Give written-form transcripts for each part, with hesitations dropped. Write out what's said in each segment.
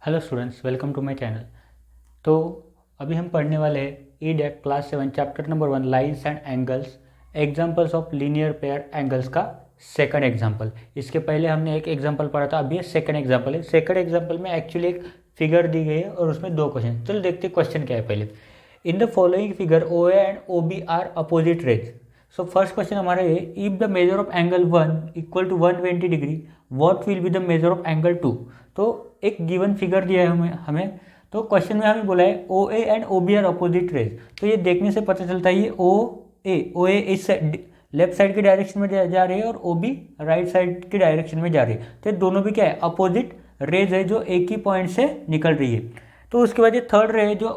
Hello students, welcome to my channel. तो अभी हम पढ़ने वाले हैं ईडेक class 7 chapter number 1 lines and angles examples of linear pair angles का सेकंड एग्जांपल। इसके पहले हमने एक एग्जांपल पढ़ा था, अभी ये सेकंड एग्जांपल है। सेकंड एग्जांपल में एक्चुअली एक फिगर दी गई है और उसमें दो क्वेश्चन। चलो देखते हैं क्वेश्चन क्या है पहले। In the following figure O A and O B are opposite rays. So first question हमारा ये, if the measure of angle 1 equal to 120 degree what will be the measure of angle 2। तो एक given figure दिया है हमें। तो question में हमें बोला है O A and O B are opposite rays. तो ये देखने से पता चलता है ये ओ ए इस लेफ्ट साइड की डायरेक्शन में जा रही है और ओ बी राइट साइड की डायरेक्शन में जा रही है। तो ये दोनों भी क्या है, अपोजिट रेज है जो एक ही पॉइंट से निकल रही है। तो उसके बाद ये थर्ड रे है जो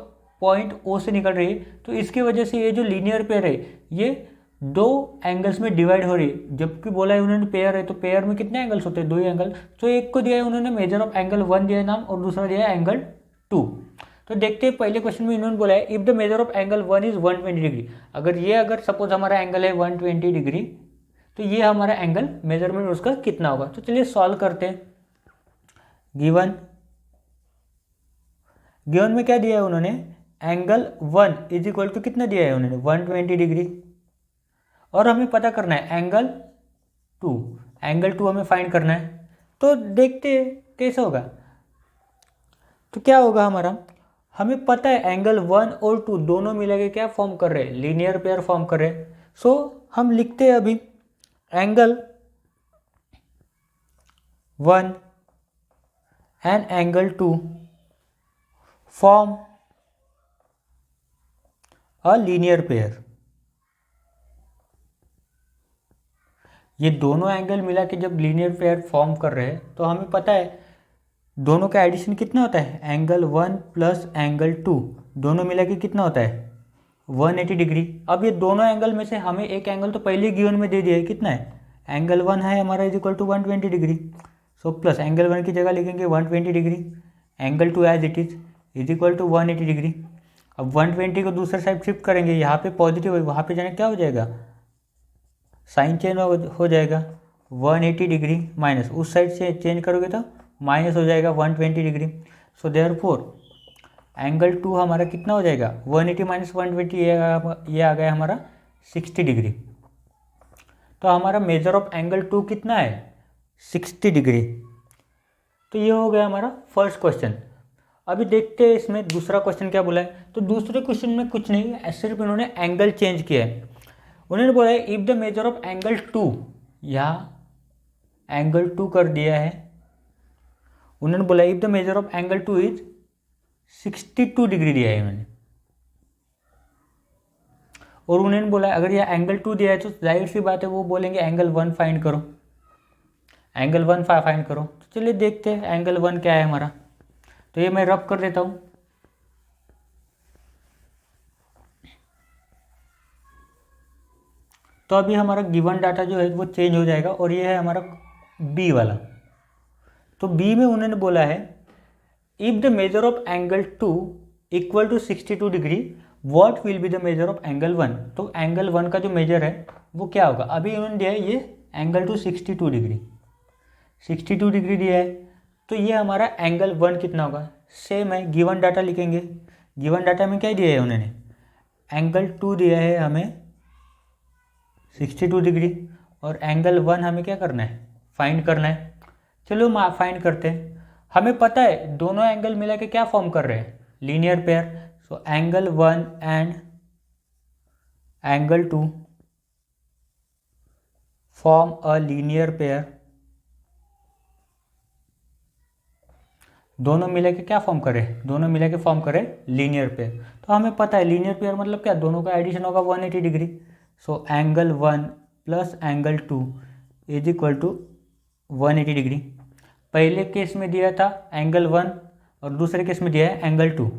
पॉइंट ओ से निकल रही है। तो इसकी वजह से ये जो लीनियर पेयर है ये दो एंगल्स में डिवाइड हो रही है। जबकि बोला है उन्होंने पेयर है, तो पेयर में कितने एंगल्स होते हैं, दो ही एंगल। तो एक को दिया है उन्होंने मेजर ऑफ एंगल 1 दिया है नाम, और दूसरा दिया है एंगल 2। तो देखते हैं पहले क्वेश्चन में इन्होंने बोला है if the measure of angle 1 is 120 degree. अगर सपोज हमारा एंगल है 120 डिग्री, तो ये हमारा एंगल मेजरमेंट उसका कितना होगा। तो चलिए सॉल्व करते हैं। गिवन में क्या दिया है उन्होंने, एंगल 1 इज इक्वल टू कितना दिया है उन्होंने, 120 डिग्री। और हमें पता करना है एंगल 2 हमें फाइंड करना है। तो देखते हैं कैसे होगा। तो क्या होगा हमारा, हमें पता है एंगल 1 और 2 दोनों मिलकर क्या फॉर्म कर रहे हैं, लीनियर पेयर फॉर्म कर रहे हैं। सो हम लिखते हैं अभी angle 1 and angle 2 form a linear pair. ये दोनों एंगल मिला के जब लीनियर पेयर फॉर्म कर रहे हैं तो हमें पता है दोनों का एडिशन कितना होता है, एंगल 1 प्लस एंगल 2 दोनों मिला के कितना होता है, 180 डिग्री। अब ये दोनों एंगल में से हमें एक एंगल तो पहले गिवन में दे दिया है, कितना है, एंगल 1 है हमारा is equal to 120 degree. So plus angle 1 की जगह लिखेंगे 120 degree, angle 2 as it is equal to 180 degree. अब 120 को दूसरे साइड शिफ्ट करेंगे, यहाँ पे पॉजिटिव है, वहाँ पे जाने क्या हो जाएगा, साइन चेंज हो जाएगा 180 डिग्री माइनस, उस साइड से चेंज करोगे तो माइनस हो जाएगा 120 डिग्री। सो देयरफॉर एंगल 2 हमारा कितना हो जाएगा, 180 माइनस 120, ये आ गया हमारा 60 डिग्री। तो हमारा मेजर ऑफ एंगल 2 कितना है, 60 डिग्री। तो ये हो गया हमारा फर्स्ट क्वेश्चन। अभी देखते हैं इसमें दूसरा क्वेश्चन क्या बोला है। तो दूसरे क्वेश्चन में कुछ नहीं है, सिर्फ इन्होंने एंगल चेंज किया है। उन्होंने बोला है if the measure of angle 2, यहाँ एंगल 2 कर दिया है। उन्होंने बोला if the measure of angle 2 is 62 degree दिया है उन्होंने। और उन्होंने बोला अगर यह एंगल 2 दिया है तो जाहिर सी बात है वो बोलेंगे एंगल 1 फाइंड करो, एंगल 1 फाइंड करो। तो चलिए देखते हैं एंगल 1 क्या है हमारा। तो ये मैं रब कर देता हूँ। तो अभी हमारा गिवन डाटा जो है वो चेंज हो जाएगा, और ये है हमारा बी वाला। तो बी में उन्होंने बोला है if the measure of angle 2 equal to 62 degree what will be the measure of angle 1। तो एंगल 1 का जो मेजर है वो क्या होगा। अभी उन्होंने दिया है ये एंगल 2 62 डिग्री, 62 डिग्री दिया है। तो ये हमारा एंगल 1 कितना होगा, सेम है, गिवन डाटा लिखेंगे। गिवन डाटा में क्या दिया है उन्होंने, एंगल 2 दिया है हमें 62 डिग्री, और एंगल 1 हमें क्या करना है, फाइंड करना है। चलो फाइंड करते हैं। हमें पता है दोनों एंगल मिला के क्या फॉर्म कर रहे हैं, linear pair. So angle 1 and angle 2 form a linear pair. दोनों मिला के क्या फॉर्म करे, दोनों मिला के फॉर्म करे लीनियर पेयर। तो हमें पता है लीनियर पेयर मतलब क्या, दोनों का एडिशन होगा 180 degree. So angle 1 plus angle 2 is equal to 180 degree. पहले केस में दिया था एंगल 1 और दूसरे केस में दिया है एंगल 2।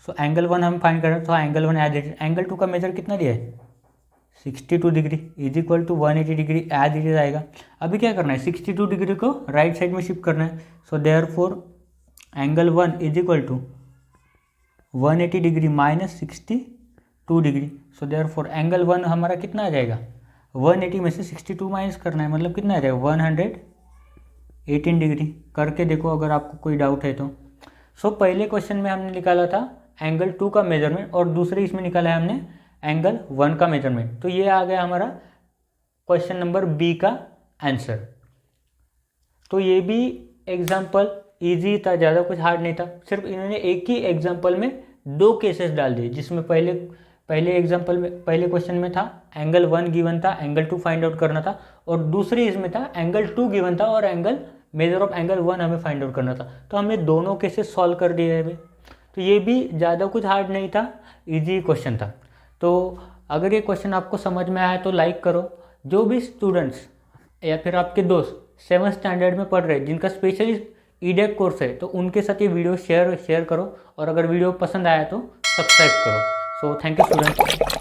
सो एंगल 1 हम फाइंड कर रहे हैं, तो angle 1 as it is. Angle 2 का मेजर कितना दिया है, 62 degree is equal to 180 degree as it is आएगा। अभी क्या करना है, 62 डिग्री को राइट साइड में शिफ्ट करना है। So therefore angle 1 is equal to 180 degree minus 62 degree. So therefore angle 1 हमारा कितना आ जाएगा, 180 में से 62 माइनस करना है, मतलब कितना आ जाएगा 118 डिग्री। करके देखो अगर आपको कोई डाउट है तो। सो पहले क्वेश्चन में हमने निकाला था एंगल 2 का मेजरमेंट और दूसरे इसमें निकाला है हमने एंगल 1 का मेजरमेंट। तो ये आ गया हमारा क्वेश्चन नंबर बी का आंसर। तो ये भी एग्जाम्पल ईजी था, ज़्यादा कुछ हार्ड नहीं था। सिर्फ इन्होंने एक ही एग्जाम्पल में 2 केसेस डाल दिए, जिसमें पहले एग्जाम्पल में पहले क्वेश्चन में था एंगल 1 गिवन था, एंगल 2 फाइंड आउट करना था, और दूसरी इसमें था एंगल 2 गिवन था और मेजर ऑफ एंगल 1 हमें फाइंड आउट करना था। तो हमने दोनों केसेस सॉल्व कर दिए हैं। तो ये भी ज़्यादा कुछ हार्ड नहीं था, ईजी क्वेश्चन था। तो अगर ये क्वेश्चन आपको समझ में आया तो लाइक करो। जो भी स्टूडेंट्स या फिर आपके दोस्त 7th स्टैंडर्ड में पढ़ रहे हैं जिनका स्पेशली ईडेक कोर्स है, तो उनके साथ ये वीडियो शेयर करो, और अगर वीडियो पसंद आया तो सब्सक्राइब करो। So thank you students.